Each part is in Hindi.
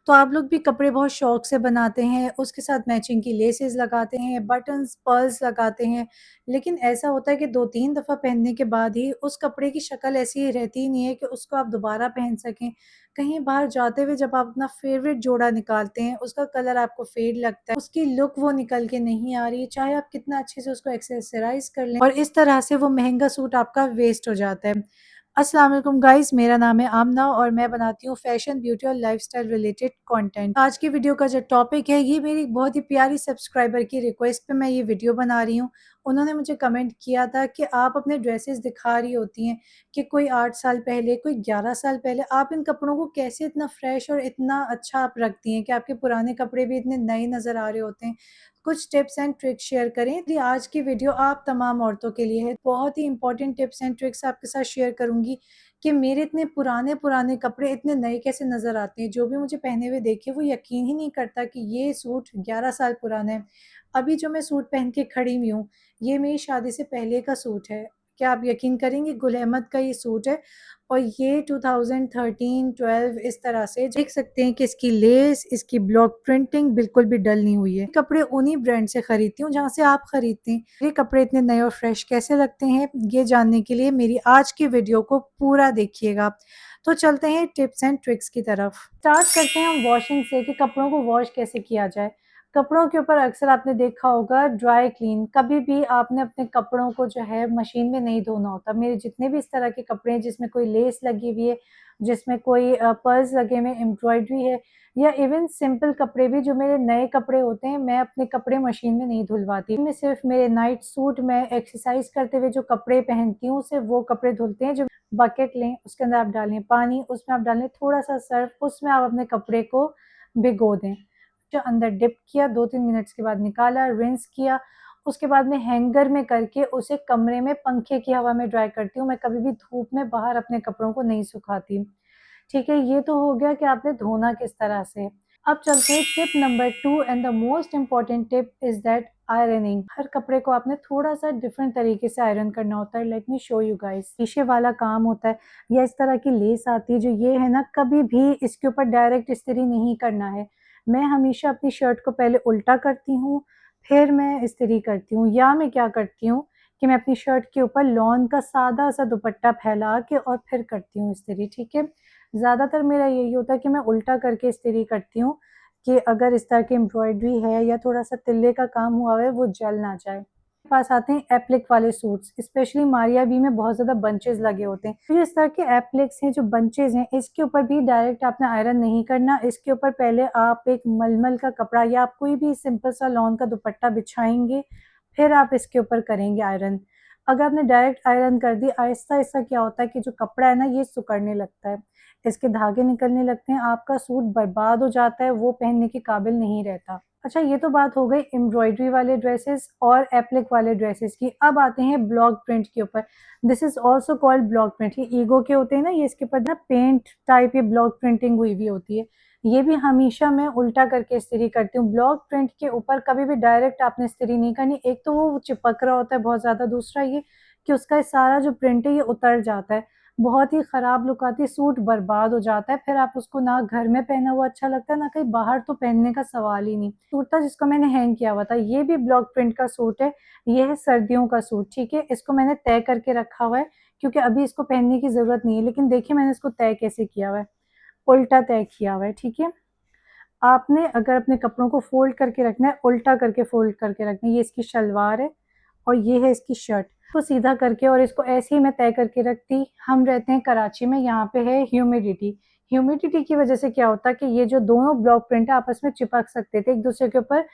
तो आप लोग भी कपड़े बहुत शौक से बनाते हैं, उसके साथ मैचिंग की लेसेस लगाते हैं, बटन्स, पर्ल्स लगाते हैं। लेकिन ऐसा होता है कि 2-3 दफ़ा पहनने के बाद ही उस कपड़े की शक्ल ऐसी रहती ही नहीं है कि उसको आप दोबारा पहन सकें। कहीं बाहर जाते हुए जब आप अपना फ़ेवरेट जोड़ा निकालते हैं, उसका कलर आपको फ़ेड लगता है, उसकी लुक वो निकल के नहीं आ रही, चाहे आप कितना अच्छे से उसको एक्सेसराइज़ कर लें, और इस तरह से वो महँगा सूट आपका वेस्ट हो जाता है। अस्सलाम वालेकुम गाइस, मेरा नाम है आमना और मैं बनाती हूँ फैशन, ब्यूटी और लाइफस्टाइल रिलेटेड कंटेंट। आज की वीडियो का जो टॉपिक है, ये मेरी बहुत ही प्यारी सब्सक्राइबर की रिक्वेस्ट पे मैं ये वीडियो बना रही हूँ। उन्होंने मुझे कमेंट किया था कि आप अपने ड्रेसेस दिखा रही होती हैं कि कोई 8 साल पहले, कोई 11 साल पहले, आप इन कपड़ों को कैसे इतना फ्रेश और इतना अच्छा आप रखती हैं कि आपके पुराने कपड़े भी इतने नए नज़र आ रहे होते हैं। कुछ टिप्स एंड ट्रिक्स शेयर करें। जी, आज की वीडियो आप तमाम औरतों के लिए है। बहुत ही इंपॉर्टेंट टिप्स एंड ट्रिक्स आपके साथ शेयर करूँगी कि मेरे इतने पुराने कपड़े इतने नए कैसे नज़र आते हैं। जो भी मुझे पहने हुए देखे वो यकीन ही नहीं करता कि ये सूट 11 साल पुराना है। अभी जो मैं सूट पहन के खड़ी हुई हूँ, ये मेरी शादी से पहले का सूट है। क्या आप यकीन करेंगे, गुल अहमद का ये सूट है और ये 2013-12 इस तरह से देख सकते हैं कि इसकी लेस, इसकी ब्लॉक प्रिंटिंग बिल्कुल भी डल नहीं हुई है। कपड़े उन्हीं ब्रांड से खरीदती हूँ जहाँ से आप खरीदते हैं। ये कपड़े इतने नए और फ्रेश कैसे लगते हैं, ये जानने के लिए मेरी आज की वीडियो को पूरा देखिएगा। तो चलते हैं टिप्स एंड ट्रिक्स की तरफ। स्टार्ट करते हैं हम वॉशिंग से कि कपड़ों को वॉश कैसे किया जाए। कपड़ों के ऊपर अक्सर आपने देखा होगा ड्राई क्लीन, कभी भी आपने अपने कपड़ों को जो है मशीन में नहीं धोना होता। मेरे जितने भी इस तरह के कपड़े हैं जिसमें कोई लेस लगी हुई है, जिसमें कोई पर्ल्स लगे हुए, एम्ब्रॉयडरी है, या इवन सिंपल कपड़े भी जो मेरे नए कपड़े होते हैं, मैं अपने कपड़े मशीन में नहीं धुलवाती। मैं सिर्फ मेरे नाइट सूट, मैं एक्सरसाइज करते हुए जो कपड़े पहनती हूँ सिर्फ वो कपड़े धुलते हैं। जो बकेट लें, उसके अंदर आप डालें पानी, उसमें आप डालें थोड़ा सा सर्फ, उसमें आप अपने कपड़े को भिगो दें। जो अंदर डिप किया, 2-3 मिनट्स के बाद निकाला, रिंस किया, उसके बाद में हैंगर में करके उसे कमरे में पंखे की हवा में ड्राई करती हूँ। मैं कभी भी धूप में बाहर अपने कपड़ों को नहीं सुखाती। ठीक है, ये तो हो गया कि आपने धोना किस तरह से। अब चलते हैं tip number 2 and the most important tip is that ironing. हर कपड़े को आपने थोड़ा-सा डिफरेंट तरीके से आयरन करना होता है। Let me show you guys. शीशे वाला काम होता है या इस तरह की लेस आती है, जो ये है ना, कभी भी इसके ऊपर डायरेक्ट इस्त्री नहीं करना है। मैं हमेशा अपनी शर्ट को पहले उल्टा करती हूँ, फिर मैं इस्त्री करती हूँ, या मैं क्या करती हूँ कि मैं अपनी शर्ट के ऊपर लॉन का सादा-सा दुपट्टा फैला के और फिर करती हूँ इस्त्री, ठीक है? ज़्यादातर मेरा यही होता है कि मैं उल्टा करके इस्त्री करती हूँ कि अगर इस तरह की एम्ब्रॉयडरी है या थोड़ा-सा तिल्ले का काम हुआ हुआ है, वो जल ना जाए। मेरे पास आते हैं एप्लिक वाले सूट्स, स्पेशली मारिया बी में बहुत ज़्यादा बंचेज़ लगे होते हैं। तो जो इस तरह के एप्लिक्स हैं, जो बंचेज़ हैं, इसके ऊपर भी डायरेक्ट आपने आयरन नहीं करना। इसके ऊपर पहले आप एक मलमल का कपड़ा या आप कोई भी सिंपल सा लॉन का दुपट्टा बिछाएँगे, फिर आप इसके ऊपर करेंगे आयरन। अगर आपने डायरेक्ट आयरन कर दी, आहिस्ता-आहिस्ता क्या होता है कि जो कपड़ा है ना, ये सिकुड़ने लगता है। इसके धागे निकलने लगते हैं, आपका सूट बर्बाद हो जाता है, वो पहनने के काबिल नहीं रहता। अच्छा, ये तो बात हो गई एम्ब्रॉयडरी वाले ड्रेसेस और एप्लिक वाले ड्रेसेस की। अब आते हैं ब्लॉक प्रिंट के ऊपर। This is also called block print. ये ईगो के होते हैं ना, ये इसके ऊपर ना पेंट टाइप ये ब्लॉक प्रिंटिंग हुई हुई होती है। ये भी हमेशा मैं उल्टा करके इस्त्री करती हूँ। ब्लॉक प्रिंट के ऊपर कभी भी डायरेक्ट आपने इस्त्री नहीं करनी। एक तो वो चिपक रहा होता है बहुत ज़्यादा, दूसरा ये कि उसका सारा जो प्रिंट है ये उतर जाता है। बहुत ही ख़राब लुक आती है, सूट बर्बाद हो जाता है, फिर आप उसको ना घर में पहना हुआ अच्छा लगता है, ना कहीं बाहर तो पहनने का सवाल ही नहीं। सूट था जिसको मैंने हैंग किया हुआ था, ये भी ब्लॉक प्रिंट का सूट है, ये है सर्दियों का सूट, ठीक है? इसको मैंने तय करके रखा हुआ है क्योंकि अभी इसको पहनने की ज़रूरत नहीं है, लेकिन देखिए मैंने इसको तय कैसे किया हुआ है, उल्टा तय किया हुआ है, ठीक है? आपने अगर अपने कपड़ों को फ़ोल्ड करके रखना है, उल्टा करके फ़ोल्ड करके रखना है। ये इसकी शलवार है और ये है इसकी शर्ट। इसको सीधा करके और इसको ऐसे ही मैं तय करके रखती। हम रहते हैं कराची में, यहाँ पे है ह्यूमिडिटी। ह्यूमिडिटी की वजह से क्या होता है कि ये जो दोनों ब्लॉक प्रिंट है आपस में चिपक सकते थे एक-दूसरे के ऊपर।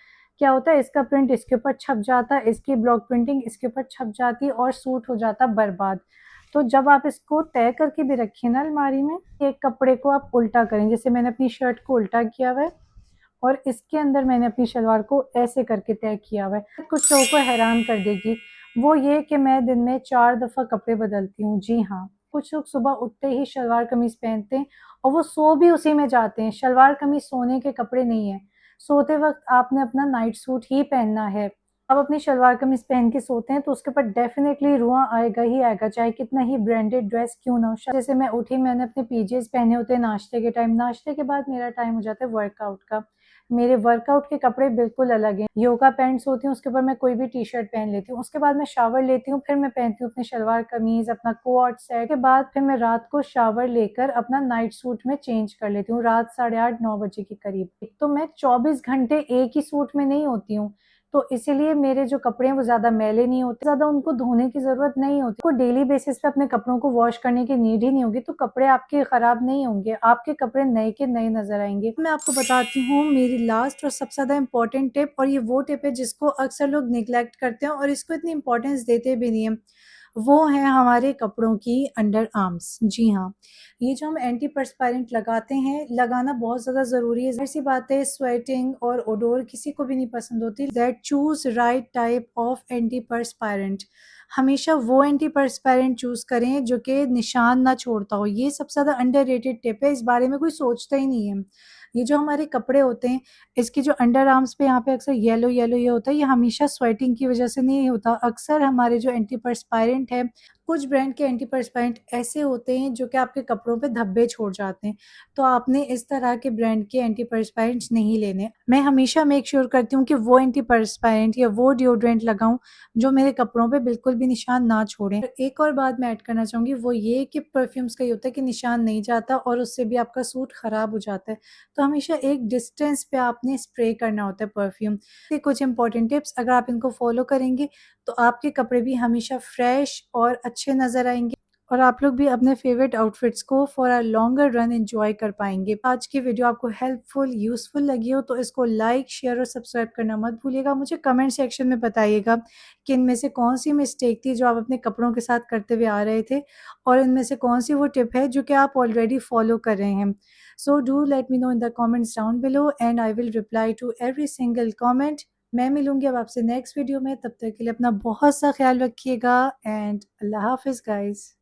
क्या होता है, इसका प्रिंट इसके ऊपर छप जाता है, इसकी ब्लॉक प्रिंटिंग इसके ऊपर छप जाती है और सूट हो जाता बर्बाद। तो जब आप इसको तय करके भी रखिए ना अलमारी में, एक कपड़े को आप उल्टा करें। जैसे मैंने अपनी शर्ट को उल्टा किया हुआ है और इसके अंदर मैंने अपनी शलवार को ऐसे करके तय किया हुआ है। कुछ लोगों को हैरान कर देगी, वो ये कि मैं दिन में 4 दफ़ा कपड़े बदलती हूँ। जी हाँ, कुछ लोग सुबह उठते ही शलवार कमीज़ पहनते हैं और वो सो भी उसी में जाते हैं। शलवार कमीज़ सोने के कपड़े नहीं हैं। सोते वक़्त आपने अपना नाइट सूट ही पहनना है। आप अपनी शलवार कमीज पहन के सोते हैं तो उसके ऊपर डेफिनेटली रुआं आएगा ही आएगा, चाहे कितना ही ब्रांडेड ड्रेस क्यों ना हो। जैसे मैं उठी, मैंने अपने पीजेस पहने होते हैं नाश्ते के टाइम, नाश्ते के बाद मेरा टाइम हो जाता है वर्कआउट का। मेरे वर्कआउट के कपड़े बिल्कुल अलग हैं। योगा पैंट्स होती हैं, उसके ऊपर मैं कोई भी टी शर्ट पहन लेती हूँ। उसके बाद मैं शावर लेती हूँ, फिर मैं पहनती हूँ अपनी शलवार कमीज, अपना कोट सेट के बाद फिर मैं रात को शावर लेकर अपना नाइट सूट में चेंज कर लेती हूँ, रात 8:30-9 बजे के करीब। तो मैं 24 घंटे एक ही सूट में नहीं होती हूँ, तो इसीलिए मेरे जो कपड़े हैं वो ज़्यादा मैले नहीं होते, ज़्यादा उनको धोने की ज़रूरत नहीं होती। को डेली बेसिस पे अपने कपड़ों को वॉश करने की नीड ही नहीं होगी, तो कपड़े आपके ख़राब नहीं होंगे, आपके कपड़े नए के नए नज़र आएँगे। मैं आपको बताती हूँ मेरी लास्ट और सबसे ज़्यादा इम्पोर्टेंट टिप, और ये वो टिप है जिसको अक्सर लोग नेग्लेक्ट करते हैं और इसको इतनी इम्पोर्टेंस देते भी नहीं हैं। वो है हमारे कपड़ों की अंडर आर्म्स। जी हाँ, ये जो हम एंटी परस्पायरेंट लगाते हैं, लगाना बहुत ज़्यादा ज़रूरी है। ज़ाहिर-सी बात है, स्वेटिंग और ओडोर किसी को भी नहीं पसंद होती। That choose right type of antiperspirant. हमेशा वो एंटी परस्पायरेंट चूज़ करें जो कि निशान ना छोड़ता हो। ये सबसे ज़्यादा अंडररेटेड टिप है, इस बारे में कोई सोचता ही नहीं है। ये जो हमारे कपड़े होते हैं, इसकी जो अंडर आर्म्स पे यहाँ पे अक्सर येलो-येलो ये होता है, ये हमेशा स्वेटिंग की वज़ह से नहीं होता। अक्सर हमारे जो एंटी परस्पायरेंट है, कुछ ब्रांड के एंटी परस्पायरेंट ऐसे होते हैं जो कि आपके कपड़ों पे धब्बे छोड़ जाते हैं, तो आपने इस तरह के ब्रांड के एंटी परस्पायरेंट्स नहीं लेने। मैं हमेशा मेक श्योर करती हूँ कि वो एंटी परस्पायरेंट या वो डिओड्रेंट लगाऊँ जो मेरे कपड़ों पे बिल्कुल भी निशान ना छोड़ें। एक और बात मैं ऐड करना चाहूँगी, वो ये कि परफ्यूम्स का ये होता है कि निशान नहीं जाता और उससे भी आपका सूट खराब हो जाता है। तो हमेशा एक डिस्टेंस पे आपने स्प्रे करना होता है परफ्यूम। ये कुछ इंपॉर्टेंट टिप्स, अगर आप इनको फॉलो करेंगे तो आपके कपड़े भी हमेशा फ्रेश और अच्छे नज़र आएँगे और आप लोग भी अपने फेवरेट आउटफिट्स को for a longer run enjoy कर पाएँगे। आज की वीडियो आपको हेल्पफुल, यूज़फुल लगी हो तो इसको लाइक, शेयर और सब्सक्राइब करना मत भूलिएगा। मुझे कमेंट सेक्शन में बताइएगा कि इनमें से कौन-सी मिस्टेक थी जो आप अपने कपड़ों के साथ करते हुए आ रहे थे और इनमें से कौन-सी वो टिप है जो कि आप ऑलरेडी फॉलो कर रहे हैं। So do let me know in the comments down below and I will reply to every single comment. मैं मिलूंगी अब आपसे नेक्स्ट वीडियो में, तब तक के लिए अपना बहुत सा ख्याल रखिएगा एंड अल्लाह हाफिज़ गाइस।